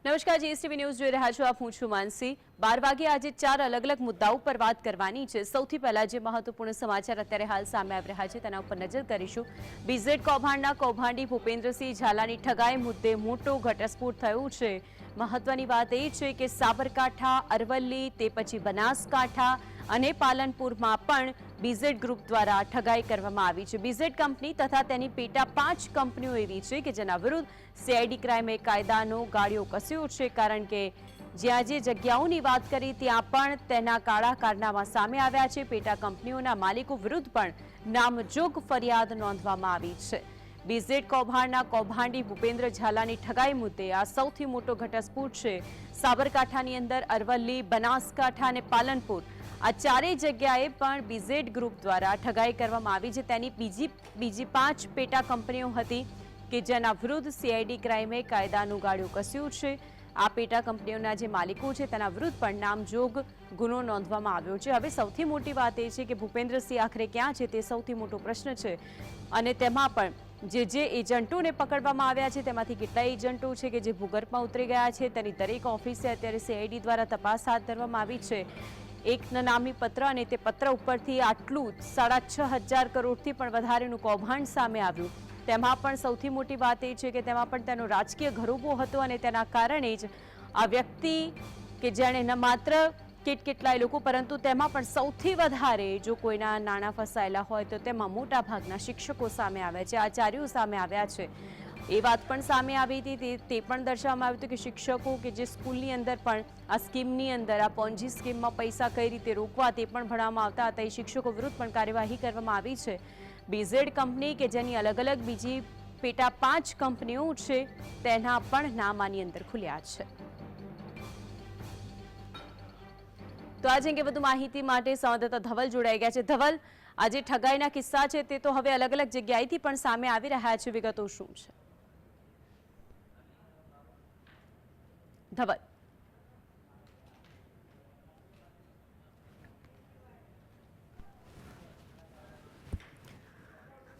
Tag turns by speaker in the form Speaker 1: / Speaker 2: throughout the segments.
Speaker 1: નમસ્કાર, GSTV news જોઈ રહ્યા છો આપ, હું છું માનસી। 12 વાગે આજે 4 અલગ અલગ મુદ્દાઓ પર વાત કરવાની છે। સૌથી પહેલા જે મહત્વપૂર્ણ સમાચાર અત્યારે હાલ સામે આવી રહ્યા છે તેના ઉપર નજર કરીશું। બીઝેડ કૌભાંડના કૌભાંડી ભૂપેન્દ્રસિંહ ઝાલાની ઠગાઈ મુદ્દે મોટો ઘટસ્ફોટ થયો છે। મહત્વની વાત એ છે કે સાબરકાંઠા, અરવલ્લી, તે પછી બનાસકાંઠા અને પાલનપુરમાં પણ બીઝેડ ગ્રુપ દ્વારા ઠગાઈ કરવામાં આવી છે। બીઝેડ કંપની તથા તેની પેટા 5 કંપનીઓ એવી છે કે જેના વિરુદ્ધ સીઆઈડી ક્રાઇમે કાયદાનો ગાળિયો કસ્યો છે, કારણ કે જ્યાં જે જગ્યાઓની વાત કરી ત્યાં પણ તેના કાળા કારનામા સામે આવ્યા છે। પેટા કંપનીઓના માલિકો વિરુદ્ધ પણ નામજોગ ફરિયાદ નોંધવામાં આવી છે। બીઝેડ કૌભાંડના કૌભાંડી ભૂપેન્દ્ર ઝાલાની ઠગાઈ મુદ્દે આ સૌથી મોટો ઘટસ્ફોટ છે। સાબરકાંઠાની અંદર અરવલ્લી, બનાસકાંઠા અને પાલનપુર આ ચારેય જગ્યાએ પણ બીઝેડ ગ્રુપ દ્વારા ઠગાઈ કરવામાં આવી છે। તેની બીજી 5 પેટા કંપનીઓ હતી કે જેના વિરુદ્ધ સીઆઈડી ક્રાઇમે કાયદાનું ગાળિયો કસ્યું છે। આ પેટા કંપનીઓના જે માલિકો છે તેના વિરુદ્ધ પણ નામજોગ ગુનો નોંધવામાં આવ્યો છે। હવે સૌથી મોટી વાત એ છે કે ભૂપેન્દ્રસિંહ આખરે ક્યાં છે તે સૌથી મોટો પ્રશ્ન છે, અને તેમાં પણ જે એજન્ટોને પકડવામાં આવ્યા છે તેમાંથી કેટલા એજન્ટો છે કે જે ભૂગર્ભમાં ઉતરી ગયા છે તેની દરેક ઓફિસે અત્યારે સીઆઈડી દ્વારા તપાસ હાથ ધરવામાં આવી છે। એક નામી પત્ર, અને તે પત્ર ઉપરથી આટલું 6,500 કરોડથી પણ વધારેનું કૌભાંડ સામે આવ્યું। તેમાં પણ સૌથી મોટી વાત એ છે કે તેમાં પણ તેનો રાજકીય ઘરોબો હતો, અને તેના કારણે જ આ વ્યક્તિ કે જેણે ન માત્ર કેટલાય લોકો, પરંતુ તેમાં પણ સૌથી વધારે જો કોઈના નાણાં ફસાયેલા હોય તો તેમાં મોટા ભાગના શિક્ષકો સામે આવ્યા છે, આચાર્યો સામે આવ્યા છે। એ વાત પણ સામે આવી હતી, તે પણ દર્શાવવામાં આવ્યું હતું કે શિક્ષકો કે જે સ્કૂલની અંદર પણ આ સ્કીમની અંદર, આ પોન્જી સ્કીમમાં પૈસા કઈ રીતે રોકવા તે પણ ભણવામાં આવતા હતા। એ શિક્ષકો વિરુદ્ધ પણ કાર્યવાહી કરવામાં આવી છે। બીઝેડ કંપની કે જેની અલગ અલગ બીજી પેટા 5 કંપનીઓ છે તેના પણ નામ આની અંદર ખુલ્યા છે। તો આજે અંગે વધુ માહિતી માટે સંવાદદાતા ધવલ જોડાઈ ગયા છે। ધવલ, આજે ઠગાઈના કિસ્સા છે તે તો હવે અલગ અલગ જગ્યાએથી પણ સામે આવી રહ્યા છે, વિગતો શું છે ધવલ?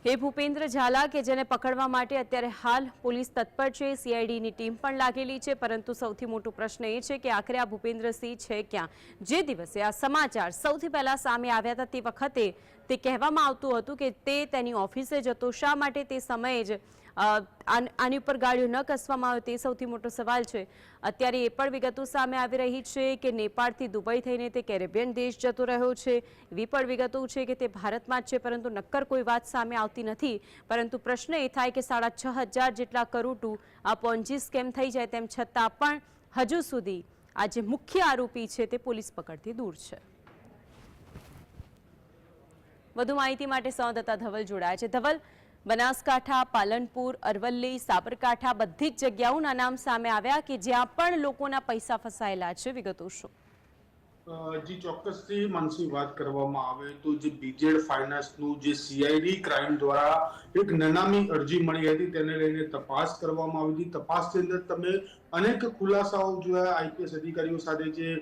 Speaker 1: એ ભૂપેન્દ્ર ઝાલા કે જેને પકડવા માટે અત્યારે હાલ પોલીસ તત્પર છે, સીઆઈડીની ટીમ પણ લાગેલી છે, પરંતુ સૌથી મોટો પ્રશ્ન એ છે કે આખરે આ ભૂપેન્દ્રસિંહ છે ક્યાં? જે દિવસે આ સમાચાર સૌથી પહેલા સામે આવ્યા હતા તે વખતે તે કહેવામાં આવતું હતું કે તે તેની ઓફિસે જતો, શા માટે તે સમયે જ આની ઉપર ગાળિયો ન કસવામાં આવ્યો તે સૌથી મોટો સવાલ છે। અત્યારે એ પણ વિગતો સામે આવી રહી છે કે નેપાળથી દુબઈ થઈને તે કેરેબિયન દેશ જતો રહ્યો છે। એવી પણ વિગતો છે કે તે ભારતમાં જ છે, પરંતુ નક્કર કોઈ વાત સામે આવતી નથી। પરંતુ પ્રશ્ન એ થાય કે 6,500 જેટલા કરોડનું આ પોન્જી સ્કેમ થઈ જાય તેમ છતાં પણ હજુ સુધી આ જે મુખ્ય આરોપી છે તે પોલીસ પકડથી દૂર છે। વધુ માહિતી માટે સંવાદદાતા ધવલ જોડાયા છે। ધવલ, બનાસકાંઠા, પાલનપુર, અરવલ્લી, સાબરકાંઠા બધી જ જગ્યાઓના નામ સામે આવ્યા કે જ્યાં પણ લોકોના પૈસા ફસાયેલા છે, વિગતો શું?
Speaker 2: જી ચોક્કસથી માનસી, વાત કરવામાં આવે તો જે બીજેડ ફાઇનાન્સનું જે સીઆઈડી ક્રાઇમ દ્વારા એક નનામી અરજી મળી હતી તેને લઈને તપાસ કરવામાં આવી હતી। તપાસની અંદર તમે અનેક ખુલાસાઓ જોયા। આઈપીએસ અધિકારીઓ સાથે જે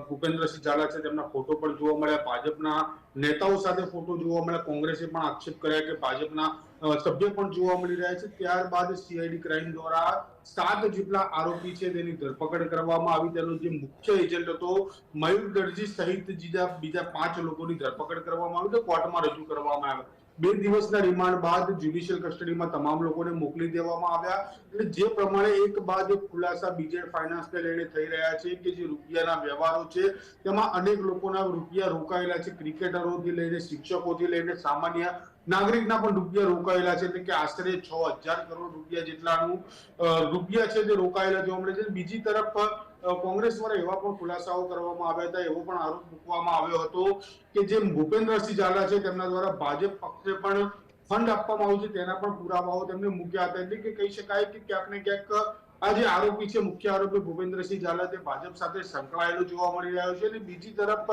Speaker 2: ભૂપેન્દ્રસિંહ ઝાલા છે તેમના ફોટો પણ જોવા મળ્યા, ભાજપના નેતાઓ સાથે ફોટો જોવા મળ્યા, કોંગ્રેસે પણ આક્ષેપ કર્યા કે ભાજપના સભ્ય પણ જોવા મળી રહ્યા છે। ત્યારબાદ સીઆઈડી ક્રાઇમ દ્વારા 7 જેટલા આરોપી છે તેની ધરપકડ કરવામાં આવી। તેનો જે મુખ્ય એજન્ટ હતો મયુર દરજી સહિત બીજા 5 લોકોની ધરપકડ કરવામાં આવી, તો કોર્ટમાં રજૂ કરવામાં આવ્યા। 2 દિવસના રિમાન્ડ બાદ જ્યુડિશિયલ કસ્ટડીમાં તમામ લોકોને મોકલી દેવામાં આવ્યા। અને જે પ્રમાણે એક બાદ એક ખુલાસા બીજેડ ફાઇનાન્સને લઈને થઈ રહ્યા છે કે જે રૂપિયાના વ્યવહારો છે તેમાં અનેક લોકોના રૂપિયા રોકાયેલા છે, ક્રિકેટરોથી લઈને શિક્ષકોથી લઈને સામાન્ય નાગરિકના પણ રૂપિયા રોકાયેલા છે, એટલે કે આશરે 6,000 કરોડ રૂપિયા જેટલાનું રૂપિયા છે તે રોકાયેલા જોવા મળે છે। બીજી તરફ કોંગ્રેસ દ્વારા એવા પણ ખુલાસાઓ કરવામાં આવ્યા હતા, એવો પણ આરોપ મૂકવામાં આવ્યો હતો કે જે ભૂપેન્દ્રસિંહ ઝાલા છે તેમના દ્વારા ભાજપ પક્ષે પણ ફંડ આપવામાં આવ્યું છે, તેના પણ પુરાવાઓ તેમને મૂક્યા હતા। એટલે કે કહી શકાય કે ક્યાંક ને ક્યાંક આ જે આરોપી છે, મુખ્ય આરોપી ભૂપેન્દ્રસિંહ ઝાલા, તે ભાજપ સાથે સંકળાયેલો જોવા મળી રહ્યો છે। અને બીજી તરફ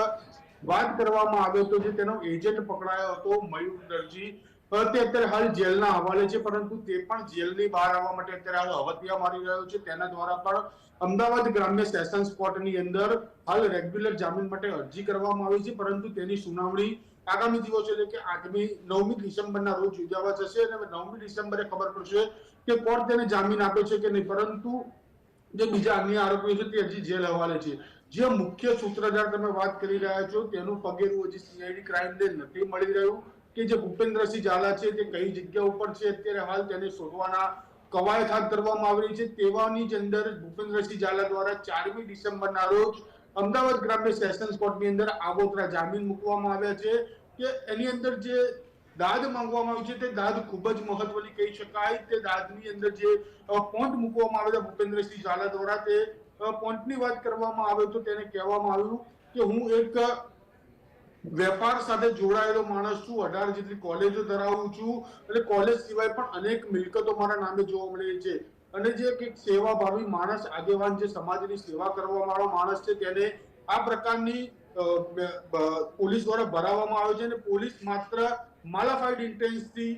Speaker 2: વાત કરવામાં આવે તો જે તેનો એજન્ટ પકડાયો હતો મયુર દરજી, તે અત્યારે હાલ જેલના હવાલે છે, પરંતુ તે પણ જેલની બહાર આવવા માટે અત્યારે હાલ હવતિયા મારી રહ્યો છે। તેના દ્વારા પણ અમદાવાદ ગ્રામ્ય સેશન્સ કોર્ટની અંદર હાલ રેગ્યુલર જામીન માટે અરજી કરવામાં આવી છે, પરંતુ તેની સુનાવણી આગામી દિવસો એટલે કે 9મી ડિસેમ્બરના રોજ યોજાવા જશે, અને 9મી ડિસેમ્બરે ખબર પડશે કે કોર્ટ તેને જામીન આપે છે કે નહીં। પરંતુ જે બીજા અન્ય આરોપીઓ છે તે હજી જેલ હવાલે છે. જે મુખ્ય સૂત્રધાર તમે વાત કરી રહ્યા છો તેનું પગેરું હજી સીઆઈડી ક્રાઇમને નથી મળી રહ્યું કે જે ભૂપેન્દ્રસિંહ ઝાલા છે તે કઈ જગ્યા ઉપર છે અત્યારે હાલ તેને શોધવાના કવાયત હાથ ધરવામાં આવી રહી છે. તેવાની જ અંદર ભૂપેન્દ્રસિંહ ઝાલા દ્વારા 4મી ડિસેમ્બરના રોજ અમદાવાદ ગ્રામ્ય સેશન્સ કોર્ટની અંદર આગોતરા જામીન મૂકવામાં આવ્યા છે કે એની અંદર જે દાદ માંગવામાં આવી છે તે દાદ ખૂબ જ મહત્વની કહી શકાય. તે દાદની અંદર જે પોઈન્ટ મૂકવામાં આવ્યા ભૂપેન્દ્રસિંહ ઝાલા દ્વારા તે પોઈન્ટની વાત કરવામાં આવે તો તેને કહેવામાં આવ્યું કે હું એક વેપાર સાથે જોડાયેલો માણસ છું, 18 જેટલી કોલેજો ધરાવું છું અને કોલેજ સિવાય પણ અનેક મિલકતો મારા નામે જોવા મળે છે. અને જે એક સેવાભાવી માણસ, આગેવાન, જે સમાજની સેવા કરવા વાળો માણસ છે તેને આ પ્રકારની પોલીસ દ્વારા ભરાવવામાં આવે છે અને પોલીસ માત્ર માલાફાઈડ ઇન્ટેન્સથી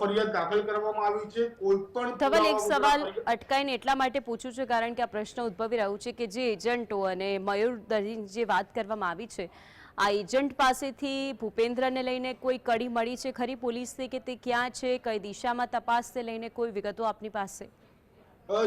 Speaker 2: ફરિયાદ દાખલ કરવામાં આવી છે. કોઈ પણ
Speaker 1: ધવલ, એક
Speaker 2: પુરાવા
Speaker 1: સવાલ
Speaker 2: વગર
Speaker 1: અટકાઈને એટલા માટે પૂછું છું કારણ કે આ પ્રશ્ન ઉદ્ભવી રહ્યું છે કે જે એજન્ટો અને મયુર દરીની જે વાત કરવામાં આવી છે, આ એજન્ટ પાસેથી ભૂપેન્દ્રને લઈને કોઈ કડી મળી છે ખરી પોલીસને કે તે ક્યાં છે, કઈ દિશામાં તપાસને લઈને કોઈ વિગતો આપની પાસે?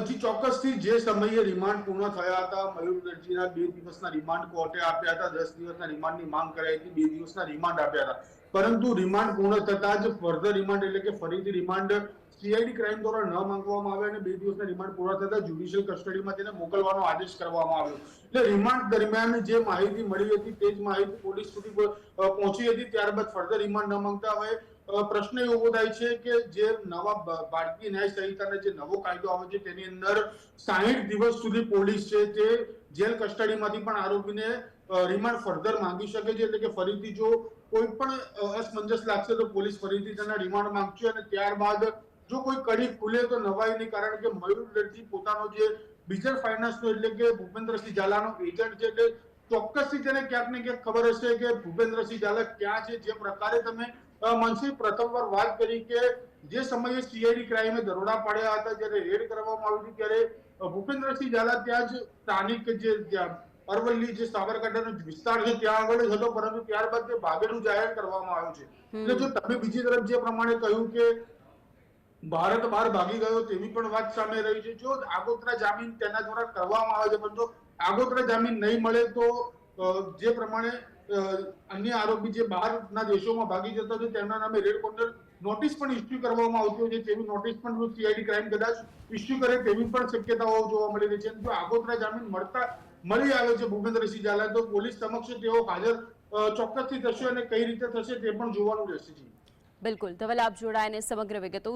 Speaker 2: જી ચોક્કસથી જે સમયે રિમાન્ડ પૂર્ણ થયા હતા, મયુર દરજીના 2 દિવસના રિમાન્ડ કોર્ટે આપ્યા હતા, 10 દિવસના રિમાન્ડની માંગ કરાઈ હતી, 2 દિવસના રિમાન્ડ આપ્યા હતા. પરંતુ રિમાન્ડ પૂર્ણ થતા જ ફર્ધર રિમાન્ડ એટલે કે ફરીથી રિમાન્ડ સીઆઈડી ક્રાઇમ દ્વારા ન માંગવામાં આવ્યા અને 2 દિવસના રિમાન્ડ પૂરા થતા જ્યુડિશિયલ કસ્ટડીમાં તેને મોકલવાનો આદેશ કરવામાં આવ્યો. એટલે રિમાન્ડ દરમિયાન જે માહિતી મળી હતી તે જ માહિતી પોલીસ સુધી પહોંચી હતી. ત્યારબાદ ફર્ધર રિમાન્ડ ન માંગતા હવે પ્રશ્ન એ ઉભો થાય છે કે જે નવા ભારતીય ન્યાય સંહિતાનો જે નવો કાયદો આવે છે તેની અંદર 60 દિવસ સુધી પોલીસ છે તે જેલ કસ્ટડીમાંથી પણ આરોપીને રિમાન્ડ ફર્ધર માંગી શકે છે. એટલે કે ફરીથી જો કોઈ પણ અસમંજસ લાગશે તો પોલીસ ફરીથી તેના રિમાન્ડ માંગશે અને ત્યારબાદ જો કોઈ કડી ખુલે તો નવાઈ નહીં, કારણ કે મયુર દરજી પોતાનો જે બીજર ફાઇનાન્સનો એટલે કે ભૂપેન્દ્રસિંહ ઝાલાનો એજન્ટ છે એટલે ચોક્કસથી તેને ક્યાંક ને ક્યાંક ખબર હશે કે ભૂપેન્દ્રસિંહ ઝાલા ક્યાં છે. જે પ્રકારે તમે મનસી પ્રથમવાર વાત કરી કે જે સમયે સીઆઈડી ક્રાઇમે દરોડા પાડ્યા હતા, જ્યારે રેડ કરવામાં આવી હતી ત્યારે ભૂપેન્દ્રસિંહ ઝાલા ત્યાં જ સ્થાનિક જે અરવલ્લી જે સાબરકાંઠાનો વિસ્તાર છે ત્યાં આગળ જ હતો, પરંતુ ત્યારબાદ તે ભાગેલું જાહેર કરવામાં આવ્યું છે. એટલે જો તમે બીજી તરફ જે પ્રમાણે કહ્યું કે ભારત બહાર ભાગી ગયો તેવી પણ વાત સામે રહી છે. જો આગોતરા જામીન તેના દ્વારા કરવામાં આવે છે પણ જો આગોતરા જામીન નહીં મળે તો જે પ્રમાણે અન્ય આરોપી જે બહારના દેશોમાં ભાગી જતા છે તેમના નામે રેડ કોર્નર નોટિસ પણ ઇસ્યુ કરવામાં આવતી હોય છે. તેવી નોટિસ પણ સીઆઈડી ક્રાઇમ કદાચ ઇસ્યુ કરે તેવી પણ શક્યતાઓ જોવા મળી રહી છે. જો આગોતરા જામીન મળી આવે છે ભૂપેન્દ્રસિંહ ઝાલા તો પોલીસ સમક્ષ તેઓ હાજર ચોક્કસથી થશે અને કઈ રીતે થશે તે પણ જોવાનું રહેશે.
Speaker 1: બિલકુલ ધવલ, આપ જોડાઈને સમગ્ર વિગતો